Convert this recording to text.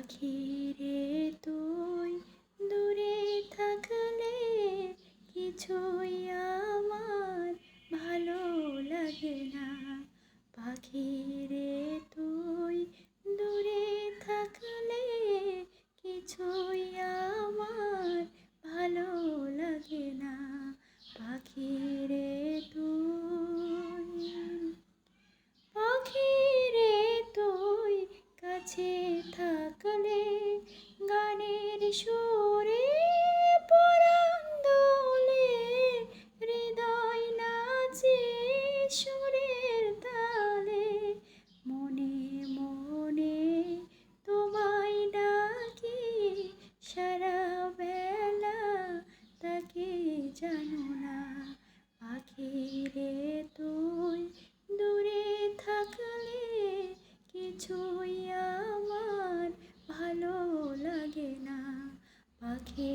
পাখি রে তুই দূরে থাকলে কিছুই আমার ভালো লাগে না। পাখি রে তুই দূরে থাকলে কিছুই আমার ভালো লাগে না। পাখি রে তুই, পাখি রে তুই কাছে থাকলে গানের সুরে পরাণ দোলে, হৃদয় নাচে সুরের তালে। মনে মনে তোমায় ডাকি সারা বেলা, তাকে জানো না। পাখি রে তুই দূরে থাকলে কিছুই আমার ভালো লাগে না। পাখি